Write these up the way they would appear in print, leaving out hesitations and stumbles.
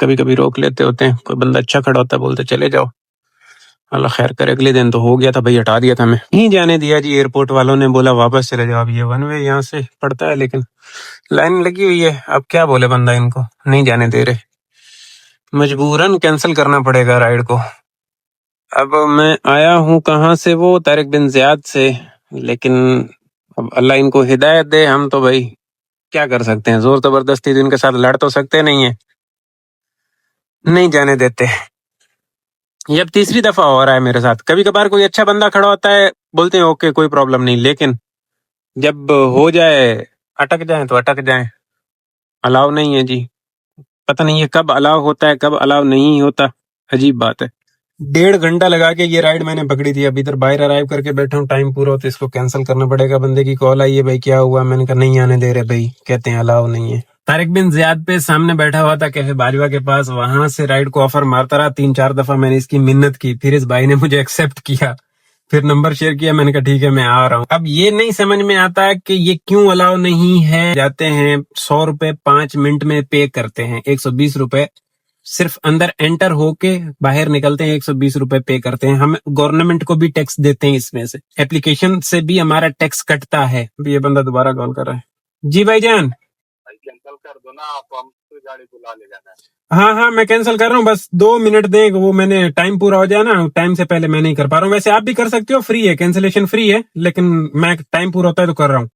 کبھی کبھی روک لیتے ہوتے ہیں, کوئی بندہ اچھا کھڑا ہوتا ہے بولتے چلے جاؤ, اللہ خیر کرے. اگلے دن تو ہو گیا تھا بھائی, ہٹا دیا تھا ہمیں, نہیں جانے دیا جی. ایئرپورٹ والوں نے بولا واپس چلے جاؤ. اب یہ ون وے یہاں سے پڑتا ہے لیکن لائن لگی ہوئی ہے, اب کیا بولے بندہ, ان کو نہیں جانے دے رہے, مجبوراً کینسل کرنا پڑے گا رائڈ کو. اب میں آیا ہوں کہاں سے, وہ طارق بن زیاد سے, لیکن اب اللہ ان کو ہدایت دے. ہم تو بھائی کیا کر سکتے ہیں, زور زبردستی تو ان کے ساتھ لڑ تو سکتے نہیں ہیں, نہیں جانے دیتے. یہ اب تیسری دفعہ ہو رہا ہے میرے ساتھ. کبھی کبھار کوئی اچھا بندہ کھڑا ہوتا ہے, بولتے ہیں اوکے کوئی پرابلم نہیں, لیکن جب ہو جائے اٹک جائیں تو اٹک جائیں. الاؤ نہیں ہے جی, پتہ نہیں ہے کب الاؤ ہوتا ہے کب الاؤ نہیں ہوتا, عجیب بات ہے. 1.5 گھنٹہ لگا کے یہ رائڈ میں نے پکڑی تھی, اب ادھر باہر ارائیو کر کے بیٹھا ہوں, ٹائم پورا ہوتا ہے, اس کو کینسل کرنا پڑے گا. بندے کی کال آئی ہے, بھائی کیا ہوا, میں نے کہا نہیں آنے دے رہے بھائی, کہتے ہیں الاؤ نہیں ہے. طارق بن زیاد پہ سامنے بیٹھا ہوا تھا کیفے باجوہ کے پاس, وہاں سے رائڈ کو آفر مارتا رہا 3-4 دفعہ. میں نے اس کی منت کی, پھر اس بھائی نے مجھے ایکسپٹ کیا, پھر نمبر شیئر کیا, میں نے کہا ٹھیک ہے میں آ رہا ہوں. اب یہ نہیں سمجھ میں آتا کہ یہ کیوں الاؤ نہیں ہے. جاتے ہیں 100 روپے 5 منٹ میں پے کرتے ہیں, 120 روپے صرف اندر انٹر ہو کے باہر نکلتے ہیں, 120 روپے پے کرتے ہیں. ہم گورنمنٹ کو بھی ٹیکس دیتے ہیں, اس میں سے اپلیکیشن سے بھی ہمارا ٹیکس کٹتا ہے. اب یہ بندہ دوبارہ کال کر رہا ہے. جی بھائی جان, کینسل کر دو نا آپ, ہم سے گاڑی بلا لے جانا ہے. ہاں میں کینسل کر رہا ہوں, بس 2 منٹ دیں, وہ میں نے ٹائم پورا ہو جائے نا, ٹائم سے پہلے میں نہیں کر پا رہا ہوں. ویسے آپ بھی کر سکتے ہو, فری ہے, کینسلیشن فری ہے, لیکن میں ٹائم پورا ہوتا ہے تو کر رہا ہوں.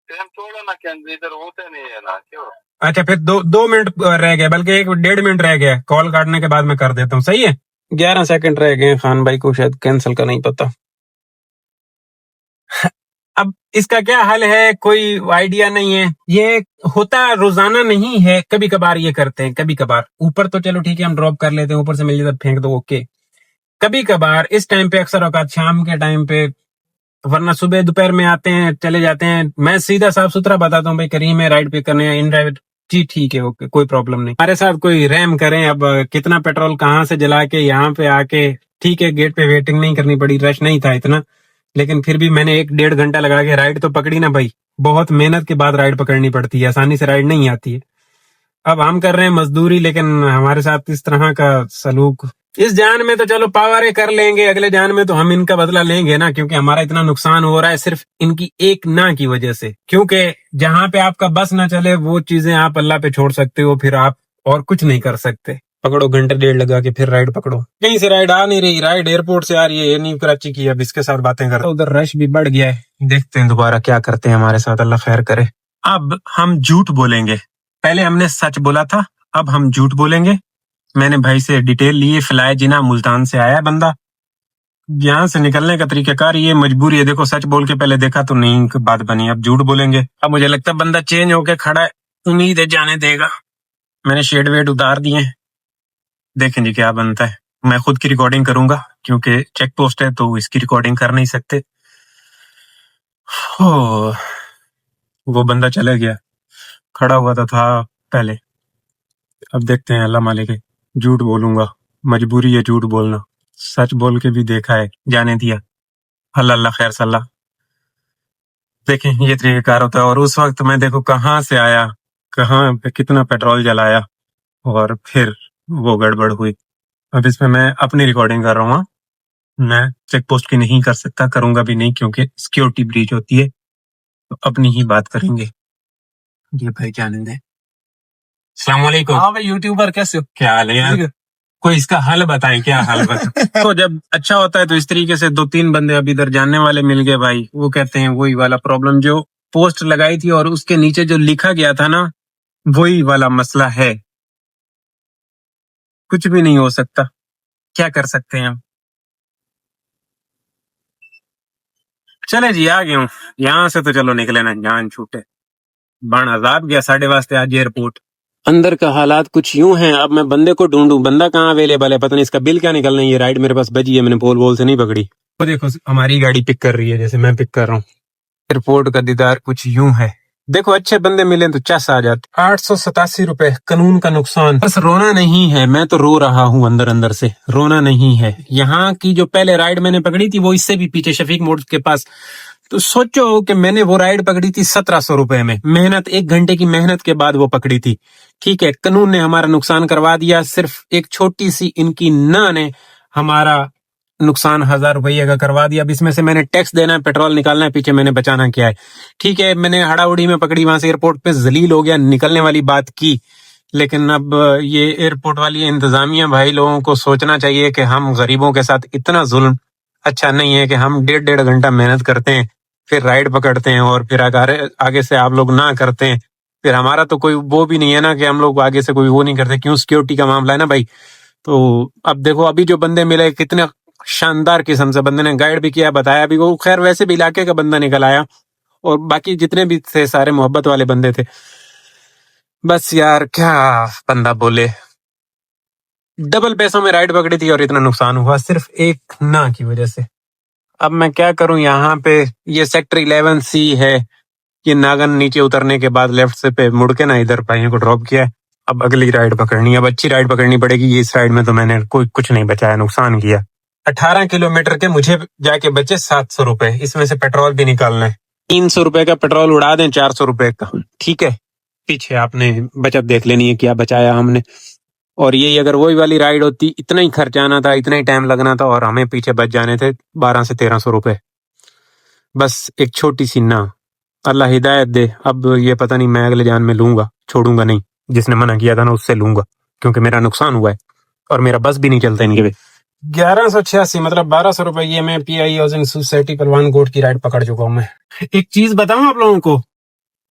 ٹائم چھوڑو نا, کینسل ادھر ہوتے نہیں ہے نا, کیوں؟ اچھا پھر 2 منٹ رہ گئے, بلکہ 1.5 منٹ رہ گیا, کال کاٹنے کے بعد میں کر دیتا ہوں, صحیح ہے. 11 سیکنڈ رہ گئے, خان بھائی کو شاید کینسل کا نہیں پتا. اب اس کا کیا حل ہے, کوئی آئیڈیا نہیں ہے. یہ ہوتا روزانہ نہیں ہے, کبھی کبھار یہ کرتے ہیں, کبھی کبھار. اوپر تو چلو ٹھیک ہے ہم ڈراپ کر لیتے ہیں, اوپر سے مل جاتا پھینک دو, اوکے. کبھی کبھار اس ٹائم پہ, اکثر اوقات شام کے ٹائم پہ, ورنہ صبح دوپہر میں آتے ہیں چلے جاتے ہیں. میں سیدھا صاف ستھرا بتاتا ہوں, بھائی کریم ہے رائڈ پہ کرنے ہیں, ان ڈرائیو, جی ٹھیک ہے اوکے کوئی پرابلم نہیں. ہمارے ساتھ کوئی رحم کریں. اب کتنا پیٹرول کہاں سے جلا کے یہاں پہ آ کے, ٹھیک ہے گیٹ پہ ویٹنگ نہیں کرنی پڑی, رش نہیں تھا اتنا, لیکن پھر بھی میں نے 1-1.5 گھنٹہ لگا کے رائڈ تو پکڑی نا بھائی. بہت محنت کے بعد رائڈ پکڑنی پڑتی ہے, آسانی سے رائڈ نہیں آتی ہے. اب ہم کر رہے ہیں مزدوری, لیکن ہمارے ساتھ اس طرح کا سلوک. اس جان میں تو چلو پاورے کر لیں گے, اگلے جان میں تو ہم ان کا بدلہ لیں گے نا, کیونکہ ہمارا اتنا نقصان ہو رہا ہے صرف ان کی ایک نہ کی وجہ سے. کیونکہ جہاں پہ آپ کا بس نہ چلے وہ چیزیں آپ اللہ پہ چھوڑ سکتے ہو, پھر آپ اور کچھ نہیں کر سکتے. پکڑو 1-1.5 لگا کے پھر رائڈ پکڑو. کہیں سے رائڈ آ نہیں رہی, رائڈ ایئرپورٹ سے آ رہی ہے, یہ نہیں کراچی کی. اب اس کے ساتھ باتیں کرتے, ادھر رش بھی بڑھ گیا ہے, دیکھتے ہیں دوبارہ کیا کرتے ہیں ہمارے ساتھ, اللہ خیر کرے. اب ہم جھوٹ بولیں گے, پہلے ہم نے سچ بولا تھا, اب ہم جھوٹ بولیں گے. میں نے بھائی سے ڈیٹیل لی, فلائے جنا ملتان سے آیا بندہ. یہاں سے نکلنے کا طریقہ کار یہ مجبوری ہے, دیکھو سچ بول کے پہلے دیکھا تو نہیں بات بنی, اب جھوٹ بولیں گے. اب مجھے لگتا ہے بندہ چینج ہو کے کھڑا ہے, امید ہے جانے دے گا. میں نے شیڈ ویڈ اتار دیے, دیکھیں جی کیا بنتا ہے. میں خود کی ریکارڈنگ کروں گا کیونکہ چیک پوسٹ ہے تو اس کی ریکارڈنگ کر نہیں سکتے. وہ بندہ چلے گیا, کھڑا ہوا تھا پہلے. اب دیکھتے ہیں, اللہ مالک ہے, جھوٹ بولوں گا, مجبوری ہے جھوٹ بولنا. سچ بول کے بھی دیکھا ہے, جانے دیا. اللہ خیر صلاح. دیکھیں یہ طریقہ کار ہوتا ہے. اور اس وقت میں دیکھو کہاں سے آیا, کہاں پہ کتنا پیٹرول جلایا, اور پھر وہ گڑبڑ ہوئی. اب اس میں اپنی ریکارڈنگ کر رہا ہوں, میں چیک پوسٹ کی نہیں کر سکتا, کروں گا بھی نہیں کیونکہ سیکیورٹی بریچ ہوتی ہے, تو اپنی ہی بات کریں گے. یہ بھائی جانے دیں. السلام علیکم. ہاں بھائی یوٹیوبر کیسے ہو, کیا حال ہے یار, کوئی اس کا حل بتائیں, کیا حل بتائیں. تو جب اچھا ہوتا ہے تو اس طریقے سے 2-3 بندے اب ادھر جاننے والے مل گئے بھائی. وہ کہتے ہیں وہی والا پرابلم جو پوسٹ لگائی تھی اور اس کے نیچے جو لکھا گیا تھا نا, وہی والا مسئلہ ہے. کچھ بھی نہیں ہو سکتا, کیا کر سکتے ہیں ہم. چلے جی آ گیا ہوں, یہاں سے تو چلو نکلے نا جان چھوٹے. بان عذاب گیا 12:30 آج ایئرپورٹ. اندر کا حالات کچھ یوں ہیں, اب میں بندے کو ڈھونڈوں, بندہ کہاں اویلیبل ہے, پتہ نہیں اس کا بل کیا نکلنا ہے. یہ رائڈ میرے پاس بجی ہے, میں نے پول سے نہیں پکڑی. تو دیکھو ہماری گاڑی پک کر رہی ہے جیسے میں پک کر رہا ہوں. ایئرپورٹ کا دیدار کچھ یوں ہے. دیکھو اچھے بندے ملیں تو چس آ جاتے. 887 روپے قانون کا نقصان. بس رونا نہیں ہے, میں تو رو رہا ہوں اندر سے, رونا نہیں ہے. یہاں کی جو پہلے رائڈ میں نے پکڑی تھی وہ اس سے بھی پیچھے شفیق موڑ کے پاس تو سوچو کہ میں نے وہ رائڈ پکڑی تھی 1700 روپے میں، محنت 1 گھنٹے کی محنت کے بعد وہ پکڑی تھی. ٹھیک ہے، قانون نے ہمارا نقصان کروا دیا، صرف ایک چھوٹی سی ان کی نہ نے ہمارا نقصان 1000 روپیے کا کروا دیا. اب اس میں سے میں نے ٹیکس دینا ہے، پیٹرول نکالنا ہے، پیچھے میں نے بچانا کیا ہے. ٹھیک ہے، میں نے ہڑا اڑی میں پکڑی، وہاں سے ایئرپورٹ پہ ذلیل ہو گیا، نکلنے والی بات کی. لیکن اب یہ ایئرپورٹ والی انتظامیہ بھائی لوگوں کو سوچنا چاہیے کہ ہم غریبوں کے ساتھ اتنا ظلم اچھا نہیں ہے کہ ہم 1.5 گھنٹہ محنت کرتے ہیں، پھر رائڈ پکڑتے ہیں، اور پھر آگے سے آپ لوگ نہ کرتے ہیں. پھر ہمارا تو کوئی وہ بھی نہیں ہے نا کہ ہم لوگ آگے سے کوئی وہ نہیں کرتے. کیوں؟ سیکیورٹی کا معاملہ ہے نا بھائی. تو اب دیکھو ابھی جو بندے ملے کتنے شاندار قسم سے بندے نے گائیڈ بھی کیا، بتایا بھی. وہ خیر ویسے بھی علاقے کا بندہ نکل آیا، اور باقی جتنے بھی تھے سارے محبت والے بندے تھے. بس یار کیا بندہ بولے، ڈبل پیسوں میں رائڈ پکڑی تھی اور اتنا نقصان ہوا صرف ایک نہ کی وجہ سے. اب میں کیا کروں؟ یہاں پہ یہ سیکٹر 11C ہے، یہ ناگن نیچے اترنے کے بعد لیفٹ سے پہ مڑ کے نا ادھر بھائیوں کو ڈراپ کیا ہے. اب اگلی رائڈ پکڑنی ہے، اب اچھی رائڈ پکڑنی پڑے گی. اس رائڈ میں تو میں نے کچھ نہیں بچایا، نقصان کیا. 18 کلومیٹر کے مجھے جا کے بچے 700 روپے، اس میں سے پیٹرول بھی نکالنا ہے. 300 روپے کا پیٹرول اڑا دیں، 400 روپے کا. ٹھیک ہے، پیچھے آپ نے بچت دیکھ لینی ہے کیا بچایا ہم نے. اور یہی اگر وہی والی رائڈ ہوتی، اتنا ہی خرچ آنا تھا، اتنا ہی ٹائم لگنا تھا، اور ہمیں پیچھے بچ جانے تھے 1200 سے 1300 روپے. بس ایک چھوٹی سی نہ، اللہ ہدایت دے. اب یہ پتہ نہیں میں اگلے جان میں لوں گا، چھوڑوں گا نہیں. جس نے منع کیا تھا نا اس سے لوں گا، کیونکہ میرا نقصان ہوا ہے اور میرا بس بھی نہیں چلتا ان کے. 1186 مطلب 1200 روپے یہ میں PI ہاؤسنگ سوسائٹی پلوان کوٹ کی رائڈ پکڑ چکا ہوں. میں ایک چیز بتاؤں آپ لوگوں کو،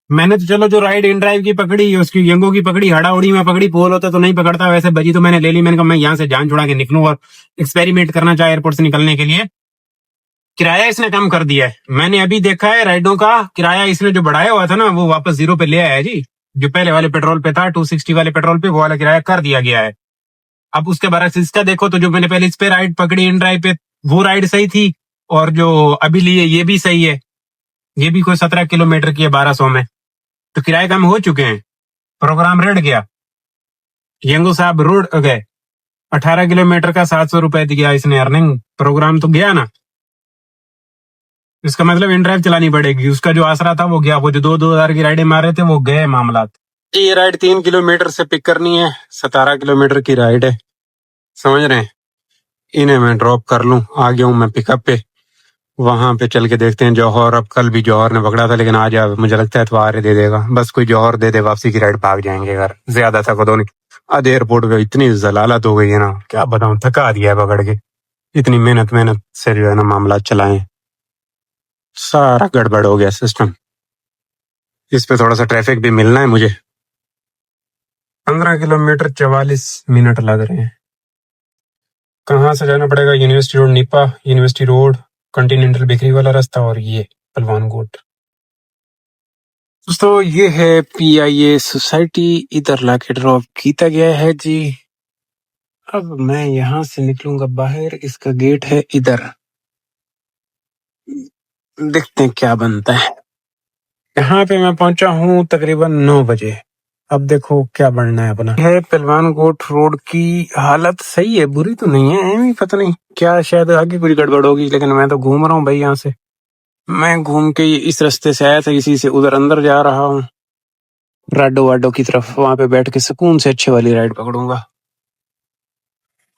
میں نے تو چلو جو رائڈ ان ڈرائیو کی پکڑی، اس کی ینگو کی پکڑی، ہڑا اڑی میں پکڑی، پول ہوتا تو نہیں پکڑتا. ویسے بجی تو میں نے لے لی، میں نے کہا میں یہاں سے جان چھڑا کے نکلوں اور ایکسپیریمنٹ کرنا چاہے ایئرپورٹ سے نکلنے کے لیے. کرایہ اس نے کم کر دیا ہے، میں نے ابھی دیکھا ہے رائڈوں کا کرایہ اس نے جو بڑھایا ہوا تھا نا وہ واپس 0 پہ لے آیا ہے جی. جو پہلے والے پیٹرول پہ تھا 260 والے پیٹرول پہ، وہ والا کرایہ کر دیا گیا ہے. اب اس کے برعکس اس کا دیکھو تو جو میں نے پہلے اس پہ رائڈ پکڑی ان ڈرائیو پہ، وہ رائڈ صحیح تھی، اور جو ابھی لیے یہ بھی صحیح ہے. یہ بھی کوئی 17 کلومیٹر کی ہے 1200 میں، تو کرایہ کم ہو چکے ہیں. پروگرام رڑ گیا، ینگو صاحب روڈ گئے. 18 کلومیٹر کا 700 روپے دیا اس نے ارننگ، پروگرام تو گیا نا. اس کا مطلب ان ڈرائیو چلانی پڑے گی. اس کا جو آسرا تھا وہ گیا، وہ جو 2,000 کی رائڈیں مار رہے تھے وہ گئے معاملات. یہ رائڈ 3 کلومیٹر سے پک کرنی ہے، 17 کلومیٹر کی رائڈ ہے، سمجھ رہے ہیں. انہیں میں ڈراپ کر لوں، آ گیا ہوں میں پک اپ پہ. وہاں پہ چل کے دیکھتے ہیں جوہر. اب کل بھی جوہر نے پکڑا تھا، لیکن آج مجھے لگتا ہے اتوار دے دے گا. بس کوئی جوہر دے دے، واپسی کی رائڈ بھاگ جائیں گے گھر. زیادہ تھکا تو نہیں. آج ایئرپورٹ پہ اتنی ضلالت ہو گئی ہے نا، کیا بتاؤں، تھکا دیا ہے پکڑ کے. اتنی محنت سے جو ہے نا معاملات چلائیں، سارا گڑبڑ ہو گیا سسٹم. اس پہ تھوڑا سا ٹریفک بھی ملنا ہے مجھے. 15 کلومیٹر 44 منٹ لگ رہے ہیں. کہاں سے جانا پڑے گا؟ University road Nipa, university road, continental bakery والا راستہ، اور یہ پلوان کوٹ. دوستو یہ ہے PIA سوسائٹی، ادھر لا کے ڈراپ کیتا گیا ہے جی. اب میں یہاں سے نکلوں گا باہر، اس کا گیٹ ہے ادھر. دیکھتے ہیں کیا بنتا ہے. یہاں پہ میں پہنچا ہوں تقریباً 9 بجے. اب دیکھو کیا بننا ہے اپنا. ہے پلوان کوٹ روڈ کی حالت صحیح ہے، بری تو نہیں ہے. ایویں پتہ نہیں کیا، شاید آگے کوئی گڑبڑ ہوگی. لیکن میں تو گھوم رہا ہوں بھائی، یہاں سے میں گھوم کے اس رستے سے آیا تھا، اسی سے ادھر اندر جا رہا ہوں راڈو واڈو کی طرف. وہاں پہ بیٹھ کے سکون سے اچھے والی رائڈ پکڑوں گا.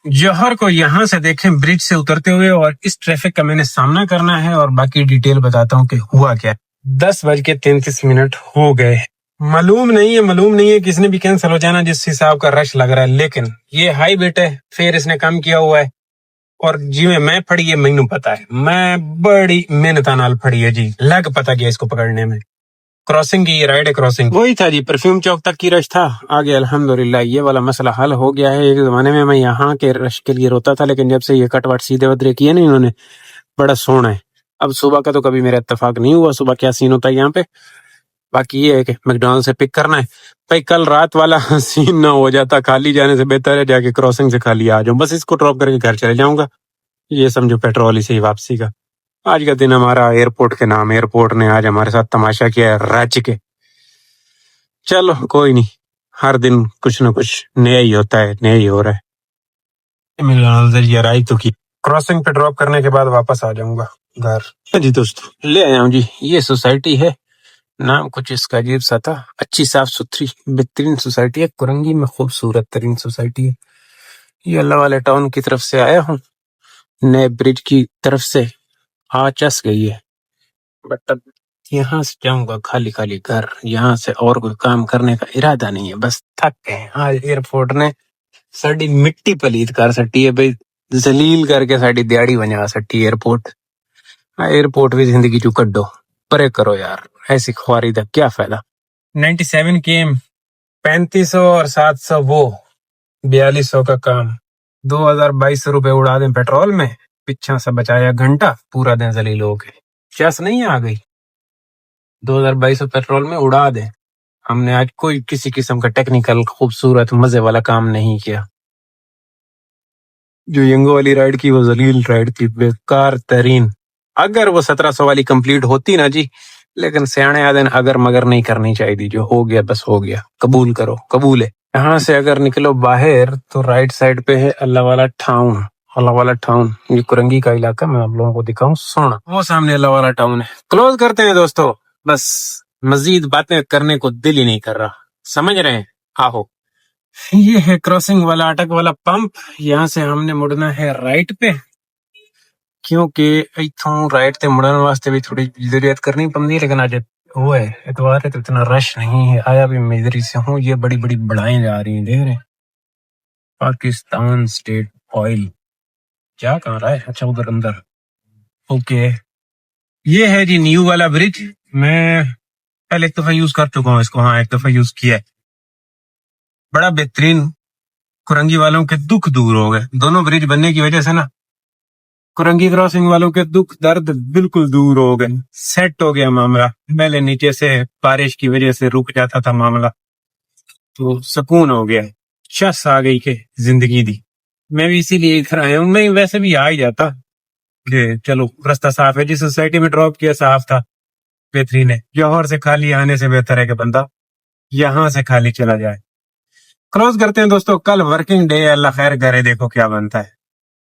جوہر کو یہاں سے دیکھیں برج سے اترتے ہوئے، اور اس ٹریفک کا میں نے سامنا کرنا ہے، اور باقی ڈیٹیل بتاتا ہوں کہ ہوا کیا. 10:33 ہو گئے. معلوم نہیں ہے کس نے بھی کینسل ہو جانا جس حساب کا رش لگ رہا ہے. لیکن یہ ہائی بیٹ ہے، پھر اس نے کم کیا ہوا ہے. اور جی میں پھڑی ہے، مینوں پتا ہے، میں بڑی محنت نال پھڑی ہے جی. لگ پتا گیا اس کو پکڑنے میں. کراسنگ کی یہ رائڈ ہے، کراسنگ وہی تھا جی، پرفیوم چوک تک کی رش تھا. آگے الحمدللہ یہ والا مسئلہ حل ہو گیا ہے. ایک زمانے میں یہاں کے رش کے لیے روتا تھا، لیکن جب سے یہ کٹ وٹ سیدھے ودرے کیے نا انہوں نے، بڑا سونا ہے. اب صبح کا تو کبھی میرا اتفاق نہیں ہوا، صبح کیا سین ہوتا ہے یہاں پہ. باقی یہ ہے کہ میکڈونلڈ سے پک کرنا ہے بھائی. کل رات والا سین نہ ہو جاتا، خالی جانے سے بہتر ہے جا کے کراسنگ سے خالی آ جاؤں. بس اس کو ڈراپ کر کے گھر چلے جاؤں گا. یہ سمجھو پیٹرول ہی سے ہی واپسی کا. آج کا دن ہمارا ایئرپورٹ کے نام، ایئرپورٹ نے آج ہمارے ساتھ تماشا کیا ہے رج کے. چلو کوئی نہیں، ہر دن کچھ نہ کچھ نیا ہی ہوتا ہے، نیا ہی ہو رہا ہے. میکڈونلڈ ذریعہ رائی تو کی کراسنگ پہ ڈراپ کرنے کے بعد واپس آ جاؤں گا. گھر جی دوستو لے آیا ہوں جی. یہ سوسائٹی ہے, نام کچھ اس کا عجیب سا تھا. اچھی صاف ستھری بہترین سوسائٹی ہے, کرنگی میں خوبصورت ترین سوسائٹی ہے. یہ اللہ والے ٹاؤن کی طرف سے آیا ہوں, نئے برج کی طرف سے آ چس گئی ہے, بٹ اب یہاں سے جاؤں گا خالی خالی گھر. یہاں سے اور کوئی کام کرنے کا ارادہ نہیں ہے, بس تھک گئے. آج ایئرپورٹ نے ساڈی مٹی پلیت کر سٹی ہے بھائی, ذلیل کر کے ساڈی دیاڑی بنا سٹی ایئرپورٹ. ایئرپورٹ بھی زندگی چو کڈو, پرے کرو یار, ایسی خواری دا کیا فائدہ. 97 کیم 3500 اور 700 وہ 4200 کا کام. 2200 روپے اڑا دیں پیٹرول میں, پیچھا سے بچایا گھنٹہ, پورا دن ذلیل ہو گئے. چس نہیں آ گئی, 2200 پیٹرول میں اڑا دیں. ہم نے آج کوئی کسی قسم کا ٹیکنیکل خوبصورت مزے والا کام نہیں کیا. جو ینگو والی رائڈ کی وہ ذلیل رائڈ تھی, بیکار ترین. اگر وہ 1700 والی کمپلیٹ ہوتی نا جی, لیکن سیانے آدن اگر مگر نہیں کرنی چاہیے. جو ہو گیا بس ہو گیا, قبول کرو, قبول ہے. یہاں سے اگر نکلو باہر تو رائٹ سائڈ پہ ہے اللہ والا ٹاؤن. اللہ والا ٹاؤن یہ کرنگی کا علاقہ, میں آپ لوگوں کو دکھاؤں سونا. وہ سامنے اللہ والا ٹاؤن ہے. کلوز کرتے ہیں دوستو, بس مزید باتیں کرنے کو دل ہی نہیں کر رہا, سمجھ رہے ہیں. آہو یہ ہے کراسنگ والا اٹک والا پمپ. یہاں سے ہم نے مڑنا ہے رائٹ پہ, کیونکہ اتوں رائٹ تے مڑن واسطے بھی تھوڑی ضرورت کرنی پندی. لیکن آج وہ ہے اتوار ہے تو اتنا رش نہیں ہے. آیا بھی میدری سے ہوں, یہ بڑی بڑی بڑائیں جا رہی ہیں, دیکھ رہے ہیں. پاکستان اسٹیٹ آئل کیا کہاں رہا ہے, اچھا ادھر اندر. اوکے یہ ہے جی نیو والا برج. میں پہلے ایک دفعہ یوز کر چکا ہوں اس کو, ہاں ایک دفعہ یوز کیا ہے. بڑا بہترین, کرنگی والوں کے دکھ دور ہو گئے. دونوں برج بننے کی وجہ سے نا کرنگی کراسنگ والوں کے دکھ درد بالکل دور ہو گئے, سیٹ ہو گیا معاملہ. پہلے نیچے سے بارش کی وجہ سے رک جاتا تھا معاملہ, تو سکون ہو گیا, چس آ گئی کہ زندگی دی. میں بھی اسی لیے ادھر آیا ہوں. میں ویسے بھی آ ہی جاتا کہ چلو رستہ صاف ہے. جس سوسائٹی میں ڈراپ کیا صاف تھا, بہترین ہے. جوہر سے خالی آنے سے بہتر ہے کہ بندہ یہاں سے خالی چلا جائے. کلوز کرتے ہیں دوستو, کل ورکنگ ڈے ہے, اللہ خیر کرے, دیکھو کیا بنتا ہے.